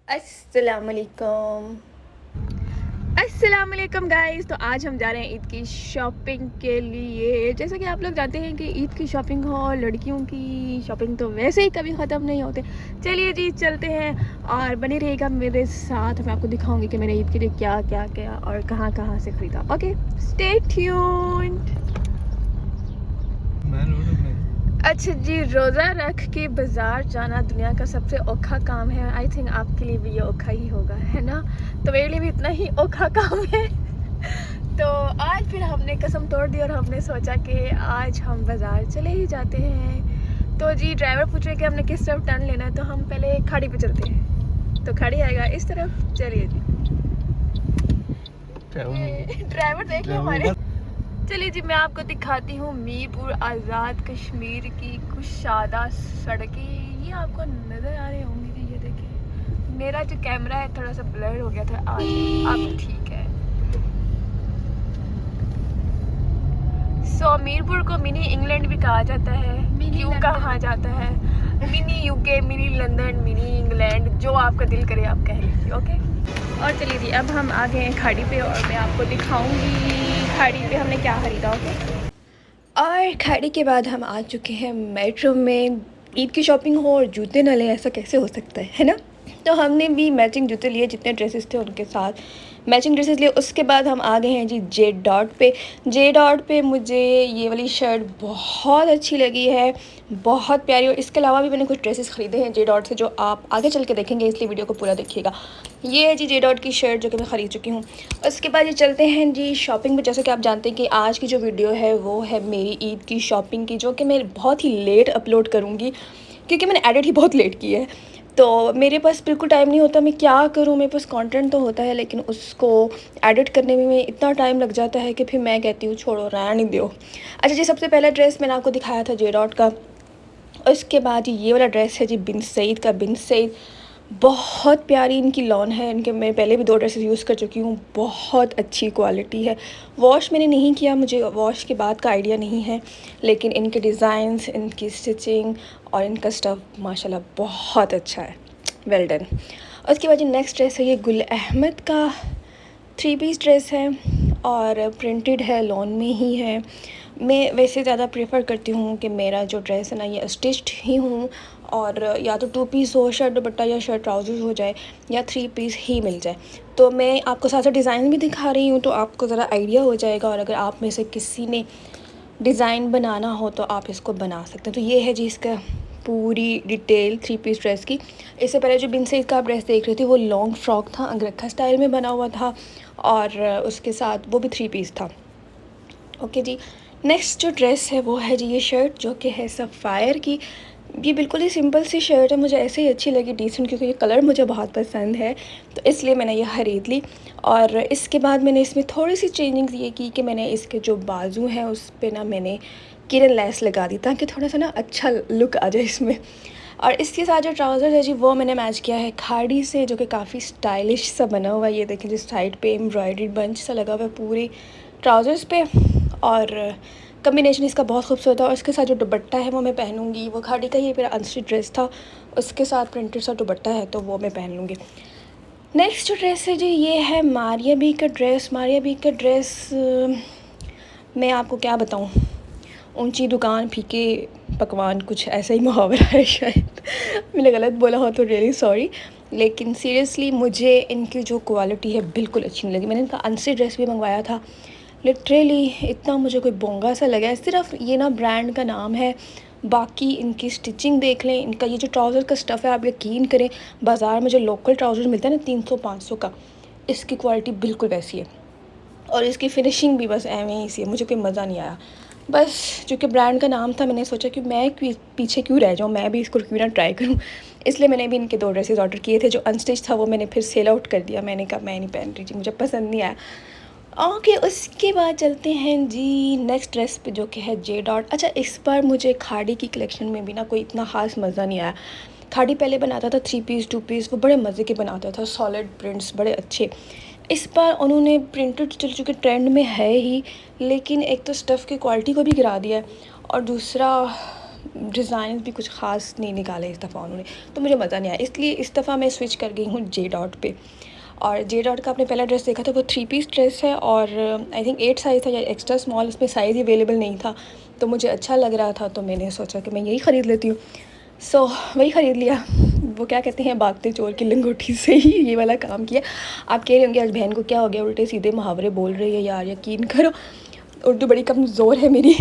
अस्सलामुअलैकुम। अस्सलामुअलैकुम गाइस। तो आज हम जा रहे हैं ईद की शॉपिंग के लिए। जैसा कि आप लोग जानते हैं कि ईद की शॉपिंग हो, लड़कियों की शॉपिंग तो वैसे ही कभी ख़त्म नहीं होते। चलिए जी चलते हैं और बने रहिएगा मेरे साथ। मैं आपको दिखाऊंगी कि मैंने ईद के लिए क्या क्या किया और कहाँ कहाँ से ख़रीदा। Okay, stay tuned. अच्छा जी, रोज़ा रख के बाज़ार जाना दुनिया का सबसे औखा काम है। आई थिंक आपके लिए भी ये औखा ही होगा, है ना? तो मेरे लिए भी इतना ही औखा काम है। तो आज फिर हमने कसम तोड़ दी और हमने सोचा कि आज हम बाज़ार चले ही जाते हैं। तो जी ड्राइवर पूछ रहे कि हमने किस तरफ टर्न लेना है, तो हम पहले खाड़ी पे चलते हैं। तो खाड़ी आएगा इस तरफ, चलिए जी। ड्राइवर देख लो हमारे। चलिए जी, मैं आपको दिखाती हूँ मीरपुर आज़ाद कश्मीर की कुशादा सड़कें। ये आपको नज़र आ रही होंगी कि ये देखिए, मेरा जो कैमरा है थोड़ा सा ब्लर हो गया था आज, अब ठीक है। सो मीरपुर को मिनी इंग्लैंड भी कहा जाता है। क्यों कहा जाता है? Mini UK, mini London, mini England, जो आपका दिल करे आप कह लीजिए। ओके, और चलिए जी अब हम आ गए हैं खाड़ी पे और मैं आपको दिखाऊंगी खाड़ी पे हमने क्या खरीदा। ओके, और खाड़ी के बाद हम आ चुके हैं मेट्रो में। ईद की शॉपिंग हो और जूते ना लें, ऐसा कैसे हो सकता है ना? तो हमने भी मैचिंग जूते लिए, जितने ड्रेसेस थे उनके साथ मैचिंग ड्रेसेस लिए। उसके बाद हम आ गए हैं जी जे डॉट पे। जे डॉट पे मुझे ये वाली शर्ट बहुत अच्छी लगी है, बहुत प्यारी। और इसके अलावा भी मैंने कुछ ड्रेसेस ख़रीदे हैं जे डॉट से, जो आप आगे चल के देखेंगे, इसलिए वीडियो को पूरा देखिएगा। ये है जी जे डॉट की शर्ट जो कि मैं ख़रीद चुकी हूँ। उसके बाद ये चलते हैं जी शॉपिंग में। जैसे कि आप जानते हैं कि आज की जो वीडियो है वो है मेरी ईद की शॉपिंग की, जो कि मैं बहुत ही लेट अपलोड करूँगी क्योंकि मैंने एडिट ही बहुत लेट की है। तो मेरे पास बिल्कुल टाइम नहीं होता, मैं क्या करूँ? मेरे पास कंटेंट तो होता है लेकिन उसको एडिट करने में इतना टाइम लग जाता है कि फिर मैं कहती हूँ छोड़ो, रहने दो। अच्छा जी, सबसे पहला ड्रेस मैंने आपको दिखाया था जे डॉट का। उसके बाद ये वाला ड्रेस है जी बिन सईद का। बिन सईद बहुत प्यारी इनकी लॉन है। इनके मैं पहले भी 2 ड्रेसेस यूज़ कर चुकी हूँ, बहुत अच्छी क्वालिटी है। वॉश मैंने नहीं किया, मुझे वॉश के बाद का आइडिया नहीं है, लेकिन इनके डिज़ाइंस, इनकी स्टिचिंग और इनका स्टफ़ माशाल्लाह बहुत अच्छा है। Well done. उसके बाद जो नेक्स्ट ड्रेस है ये गुल अहमद का 3 पीस ड्रेस है और प्रिंटेड है, लॉन में ही है। मैं वैसे ज़्यादा प्रेफर करती हूँ कि मेरा जो ड्रेस है ना ये स्टिच्ड ही हूँ, और या तो 2 पीस हो शर्ट दुपट्टा, या शर्ट ट्राउज़र्स हो जाए, या 3 पीस ही मिल जाए। तो मैं आपको साथ साथ डिज़ाइन भी दिखा रही हूँ तो आपको ज़रा आइडिया हो जाएगा, और अगर आप में से किसी ने डिज़ाइन बनाना हो तो आप इसको बना सकते हैं। तो ये है जी इसका पूरी डिटेल 3 पीस ड्रेस की। इससे पहले जो बिन सईद का आप ड्रेस देख रही थी वो लॉन्ग फ्रॉक था, अंगरखा स्टाइल में बना हुआ था, और उसके साथ वो भी 3 पीस था। ओके जी, नेक्स्ट जो ड्रेस है वो है जी ये शर्ट, जो कि है सफ़ायर की। ये बिल्कुल ही सिंपल सी शर्ट है, मुझे ऐसे ही अच्छी लगी, डिसेंट, क्योंकि ये कलर मुझे बहुत पसंद है तो इसलिए मैंने ये ख़रीद ली। और इसके बाद मैंने इसमें थोड़ी सी चेंजिंग ये की कि मैंने इसके जो बाजू हैं उस पर ना मैंने किरन लेस लगा दी, ताकि थोड़ा सा ना अच्छा लुक आ जाए इसमें। और इसके साथ जो ट्राउज़र है जी वो मैंने मैच किया है खाड़ी से, जो कि काफ़ी स्टाइलिश सा बना हुआ है। ये देखें, जिस साइड पे एम्ब्रॉयडरी बंच सा लगा हुआ है पूरी ट्राउज़र्स पे, और कम्बिनेशन इसका बहुत खूबसूरत है। और इसके साथ जो दुपट्टा है वो मैं पहनूँगी, वो खाड़ी का ही मेरा अनस्टिच ड्रेस था, उसके साथ प्रिंटेड सा दुपट्टा है तो वो मैं पहन लूँगी। नेक्स्ट जो ड्रेस है जी ये है मारिया बी का ड्रेस। मारिया बी का ड्रेस मैं आपको क्या बताऊँ, ऊंची दुकान फीके पकवान, कुछ ऐसा ही मुहावरा है शायद। मैंने गलत बोला हो तो रियली सॉरी, लेकिन सीरियसली मुझे इनकी जो क्वालिटी है बिल्कुल अच्छी नहीं लगी। मैंने इनका अनस्टिच ड्रेस भी मंगवाया था, लिटरली इतना मुझे कोई बोंगा सा लगा है। सिर्फ ये ना ब्रांड का नाम है, बाकी इनकी स्टिचिंग देख लें। इनका ये जो ट्राउज़र का स्टफ़ है, आप यकीन करें बाज़ार में जो लोकल ट्राउज़र मिलता है ना 300-500 का, इसकी क्वालिटी बिल्कुल वैसी है, और इसकी फ़िनिशिंग भी बस एवें ही सी है। मुझे कोई मज़ा नहीं आया। बस चूँकि ब्रांड का नाम था, मैंने सोचा कि मैं पीछे क्यों रह जाऊँ, मैं भी इसको क्यों ना ट्राई करूँ। इसलिए मैंने भी इनके 2 ड्रेसेस ऑर्डर किए थे। जो अनस्टिच था वो मैंने फिर सेल आउट कर दिया, मैंने कहा मैं नहीं पहन रही जी, मुझे पसंद नहीं आया। ओके, उसके बाद चलते हैं जी नेक्स्ट ड्रेस पे, जो कि है जे डॉट। अच्छा, इस बार मुझे खाड़ी की कलेक्शन में भी ना कोई इतना ख़ास मज़ा नहीं आया। खाड़ी पहले बनाता था 3 पीस 2 पीस, वो बड़े मज़े के बनाता था, सॉलिड प्रिंट्स बड़े अच्छे। इस बार उन्होंने प्रिंटेड चल चुके ट्रेंड में है ही, लेकिन एक तो स्टफ़ की क्वालिटी को भी गिरा दिया है, और दूसरा डिज़ाइन भी कुछ ख़ास नहीं निकाले इस दफ़ा उन्होंने, तो मुझे मज़ा नहीं आया। इसलिए इस दफ़ा मैं स्विच कर गई हूँ जे डॉट पे। और जे डॉट का आपने पहला ड्रेस देखा था, वो 3 पीस ड्रेस है और आई थिंक 8 साइज़ था या एक्स्ट्रा स्मॉल, उसमें साइज़ अवेलेबल नहीं था, तो मुझे अच्छा लग रहा था, तो मैंने सोचा कि मैं यही ख़रीद लेती हूँ। सो वही ख़रीद लिया। वो क्या कहते हैं, भागते चोर की लंगोटी से ही ये वाला काम किया। आप कह रहे होंगे आज बहन को क्या हो गया, उल्टे सीधे मुहावरे बोल रही है। यार यकीन करो उर्दू बड़ी कमज़ोर है मेरी।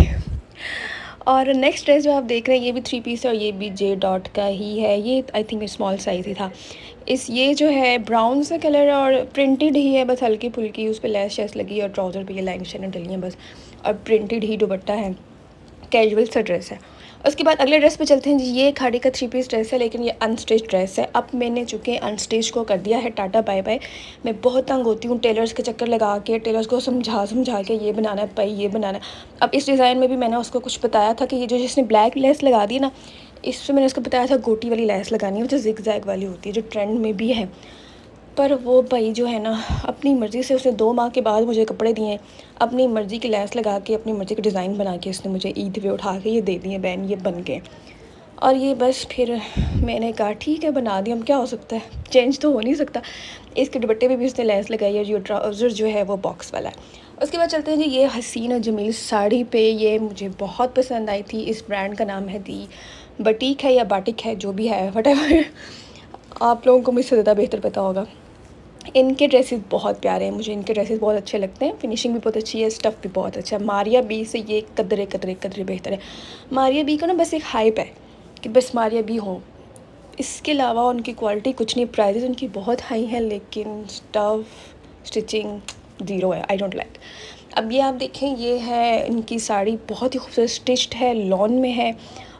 और नेक्स्ट ड्रेस जो आप देख रहे हैं, ये भी 3 पीस है और ये भी जे डॉट का ही है। ये आई थिंक स्मॉल साइज़ ही था। ये जो है ब्राउन सा कलर और प्रिंटेड ही है, बस हल्की फुल्की उस पर लेस शेस लगी और ट्राउज़र पे ये लाइन शाइन डली हैं बस, और प्रिंटेड ही दुपट्टा है, कैजुअल सा ड्रेस है। उसके बाद अगले ड्रेस पे चलते हैं जी। ये खाड़ी का 3 पीस ड्रेस है, लेकिन ये अनस्टिच ड्रेस है। अब मैंने चूँकि अनस्टिच को कर दिया है टाटा बाय बाय। मैं बहुत तंग होती हूँ टेलर्स के चक्कर लगा के, टेलर्स को समझा के ये बनाना है भाई, ये बनाना है। अब इस डिज़ाइन में भी मैंने उसको कुछ बताया था कि ये जो जिसने ब्लैक लेस लगा दी ना, इस पर मैंने उसको बताया था गोटी वाली लेस लगानी है, जो जिग जैग वाली होती है, जो ट्रेंड में भी है। पर वो भाई जो है ना, अपनी मर्ज़ी से उसने 2 माह के बाद मुझे कपड़े दिए, अपनी मर्ज़ी की लेस लगा के, अपनी मर्ज़ी का डिज़ाइन बना के उसने मुझे ईद पे उठा के ये दे दिए बहन, ये बन गए। और ये बस फिर मैंने कहा ठीक है बना दिया, अब क्या हो सकता है, चेंज तो हो नहीं सकता। इसके दुपट्टे पे भी उसने लेस लगाई है, जो ट्राउज़र जो है वो बॉक्स वाला है। उसके बाद चलते हैं जी। ये हसीन और जमील साड़ी पे, ये मुझे बहुत पसंद आई थी। इस ब्रांड का नाम है दी बटीक है या बाटिक है, जो भी है व्हाटएवर, आप लोगों को मुझसे ज़्यादा बेहतर पता होगा। इनके ड्रेसेस बहुत प्यारे हैं, मुझे इनके ड्रेसेस बहुत अच्छे लगते हैं। फिनिशिंग भी बहुत अच्छी है, स्टफ़ भी बहुत अच्छा है। मारिया बी से ये कदरे बेहतर है। मारिया बी का ना बस एक हाइप है कि बस मारिया बी हो, इसके अलावा उनकी क्वालिटी कुछ नहीं। प्राइसेस उनकी बहुत हाई हैं, लेकिन स्टफ़ स्टिचिंग ज़ीरो है, आई डोंट लाइक। अब ये आप देखें, ये है इनकी साड़ी, बहुत ही खूबसूरत स्टिच्ड है, लॉन में है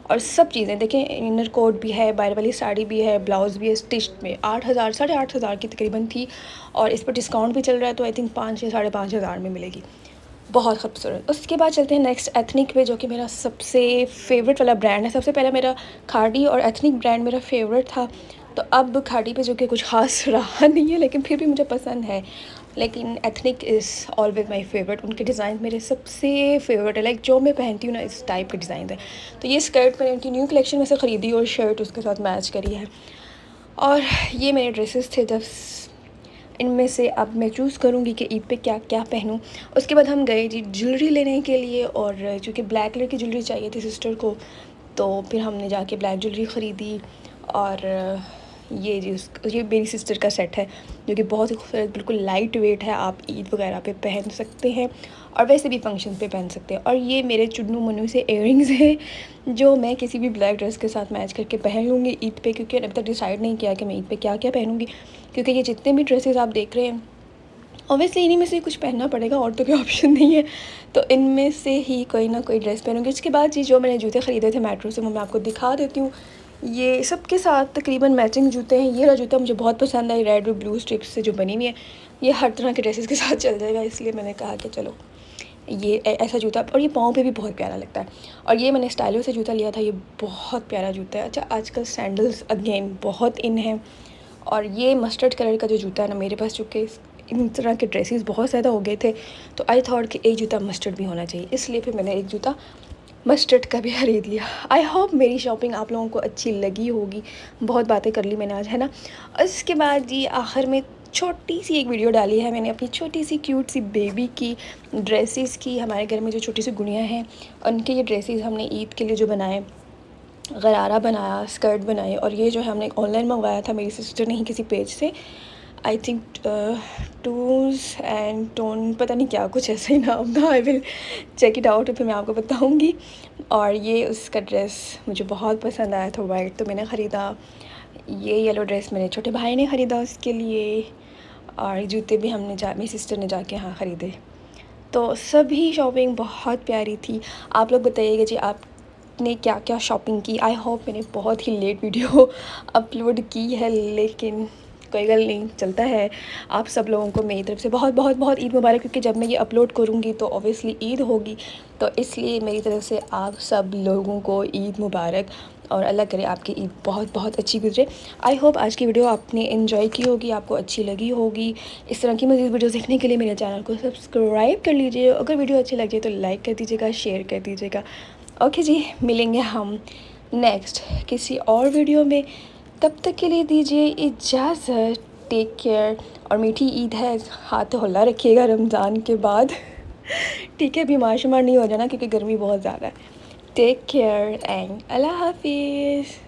और सब चीज़ें देखें, इनर कोट भी है, बाहर वाली साड़ी भी है, ब्लाउज़ भी है, स्टिच्ड में 8,000 8,500 की तकरीबन थी और इस पर डिस्काउंट भी चल रहा है, तो आई थिंक 5 या 5,500 में मिलेगी। बहुत खूबसूरत। उसके बाद चलते हैं नेक्स्ट एथनिक पे, जो कि मेरा सबसे फेवरेट वाला ब्रांड है। सबसे पहले मेरा खाड़ी और एथनिक ब्रांड मेरा फेवरेट था, तो अब खाड़ी पे जो कि कुछ ख़ास रहा नहीं है, लेकिन फिर भी मुझे पसंद है। लेकिन ethnic is always my favourite. उनके डिज़ाइन मेरे सबसे फेवरेट है, लाइक जो मैं पहनती हूँ ना, इस टाइप के डिज़ाइन है। तो ये स्कर्ट मैंने उनकी न्यू कलेक्शन में से ख़रीदी और शर्ट उसके साथ मैच करी है। और ये मेरे ड्रेसेस थे, जब इनमें से अब मैं चूज़ करूँगी कि ईद पे क्या क्या पहनूँ। उसके बाद हम गए जी ज्वेलरी लेने के लिए, और चूँकि ब्लैक कलर की ज्वेलरी चाहिए थी सिस्टर को, तो फिर हमने जाके ब्लैक ज्वेलरी ख़रीदी। और ये मेरी सिस्टर का सेट है, जो कि बहुत ही खूबसूरत, बिल्कुल लाइट वेट है। आप ईद वगैरह पे पहन सकते हैं और वैसे भी फंक्शन पे पहन सकते हैं। और ये मेरे चुन्नू मुन्नू से इयररिंग्स हैं, जो मैं किसी भी ब्लैक ड्रेस के साथ मैच करके पहन लूँगी ईद पे, क्योंकि अभी तक डिसाइड नहीं किया कि मैं ईद पे क्या क्या पहनूँगी। क्योंकि ये जितने भी ड्रेसेस आप देख रहे हैं, ऑब्वियसली इन्हीं में से कुछ पहनना पड़ेगा, और तो कोई ऑप्शन नहीं है, तो इनमें से ही कोई ना कोई ड्रेस पहनूँगी। उसके बाद जी जो मैंने जूते ख़रीदे थे मेट्रो से, वो मैं आपको दिखा देती हूँ। ये सबके साथ तकरीबन मैचिंग जूते हैं। ये वाला जूता मुझे बहुत पसंद है, रेड और ब्लू स्ट्रिप्स से जो बनी हुई है। ये हर तरह के ड्रेसेस के साथ चल जाएगा, इसलिए मैंने कहा कि चलो ये ऐसा जूता, और ये पाँव पे भी बहुत प्यारा लगता है। और ये मैंने स्टाइलो से जूता लिया था, ये बहुत प्यारा जूता है। अच्छा, आजकल सैंडल्स अगेन बहुत इन है, और ये मस्टर्ड कलर का जो जूता है ना, मेरे पास चूँकि इन तरह के ड्रेसेस बहुत ज़्यादा हो गए थे, तो आई थॉट कि एक जूता मस्टर्ड भी होना चाहिए, इसलिए फिर मैंने एक जूता मस्टर्ड का भी ख़रीद लिया। आई होप मेरी शॉपिंग आप लोगों को अच्छी लगी होगी। बहुत बातें कर ली मैंने आज, है ना। उसके बाद जी आखिर में छोटी सी एक वीडियो डाली है मैंने अपनी छोटी सी क्यूट सी बेबी की ड्रेसेस की। हमारे घर में जो छोटी सी गुड़ियाँ हैं, उनके ये ड्रेसेस हमने ईद के लिए जो बनाए, गरारा बनाया, स्कर्ट बनाई। और ये जो है हमने ऑनलाइन मंगवाया था, मेरी सिस्टर ने ही किसी पेज से, आई थिंक टूज़ एंड टोन, पता नहीं क्या कुछ ऐसा ही नाम था। I will check it out, फिर मैं आपको बताऊंगी। और ये उसका ड्रेस मुझे बहुत पसंद आया था, वाइट, तो मैंने ख़रीदा। ये येलो ड्रेस मेरे छोटे भाई ने ख़रीदा उसके लिए। और जूते भी मेरी सिस्टर ने जाके हाँ ख़रीदे। तो सभी शॉपिंग बहुत प्यारी थी। आप लोग बताइएगा जी आपने क्या क्या शॉपिंग की। आई होप मैंने बहुत ही लेट वीडियो अपलोड की है, लेकिन कोई गल नहीं, चलता है। आप सब लोगों को मेरी तरफ से बहुत बहुत बहुत ईद मुबारक, क्योंकि जब मैं ये अपलोड करूँगी तो ऑब्वियसली ईद होगी, तो इसलिए मेरी तरफ से आप सब लोगों को ईद मुबारक, और अल्लाह करे आपकी ईद बहुत बहुत अच्छी गुजरे। आई होप आज की वीडियो आपने एंजॉय की होगी, आपको अच्छी लगी होगी। इस तरह की मज़ीद वीडियोस देखने के लिए मेरे चैनल को सब्सक्राइब कर लीजिए। अगर वीडियो अच्छी लगे तो लाइक कर दीजिएगा, शेयर कर दीजिएगा। ओके जी, मिलेंगे हम नेक्स्ट किसी और वीडियो में। तब तक के लिए दीजिए इजाज़त। टेक केयर और मीठी ईद है, हाथ हौला रखिएगा रमज़ान के बाद। ठीक है, बीमार शुमार नहीं हो जाना क्योंकि गर्मी बहुत ज़्यादा है। टेक केयर एंड अल्लाह हाफिज़।